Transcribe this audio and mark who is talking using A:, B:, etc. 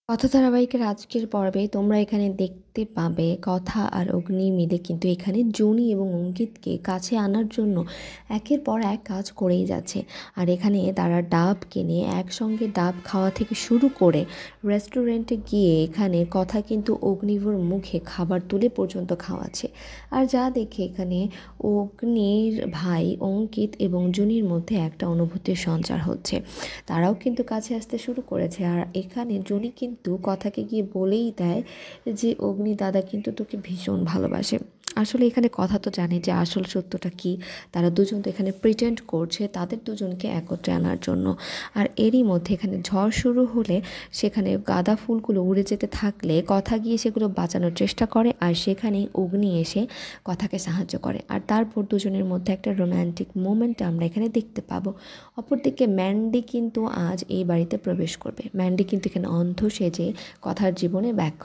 A: কথা ধারাবাহিকের আজকের পর্বে তোমরা এখানে দেখতে পাবে কথা আর অগ্নি মিলে কিন্তু এখানে জুনি এবং অঙ্কিতকে কাছে আনার জন্য একের পর এক কাজ করেই যাচ্ছে। আর এখানে তারা ডাব কিনে একসঙ্গে ডাব খাওয়া থেকে শুরু করে রেস্টুরেন্টে গিয়ে এখানে কথা কিন্তু অগ্নিভর মুখে খাবার তুলে পর্যন্ত খাওয়াচ্ছে। আর যা দেখে এখানে অগ্নির ভাই অঙ্কিত এবং জুনির মধ্যে একটা অনুভূতির সঞ্চার হচ্ছে। তারাও কিন্তু কাছে আসতে শুরু করেছে। আর এখানে জনি কিন্তু কথাকে গিয়ে বলেই দেয় যে অগ্নি দাদা কিন্তু তোকে ভীষণ ভালোবাসে। আসলে এখানে কথা তো জানে যে আসল সত্যটা কি। তারা দুজন তো এখানে প্রিটেন্ড করছে তাদের দুজনকে একত্রে আনার জন্য। আর এরই মধ্যে এখানে ঝড় শুরু হলে সেখানে গাঁদা ফুলগুলো উড়ে যেতে থাকলে কথা গিয়ে সেগুলো বাঁচানোর চেষ্টা করে, আর সেখানেই অগ্নি এসে কথাকে সাহায্য করে। আর তারপর দুজনের মধ্যে একটা রোম্যান্টিক মোমেন্ট আমরা এখানে দেখতে পাবো। অপরদিকে ম্যান্ডি কিন্তু আজ এই বাড়িতে প্রবেশ করবে। ম্যান্ডি কিন্তু এখানে অন্ধ সেজে কথার জীবনে ব্যাক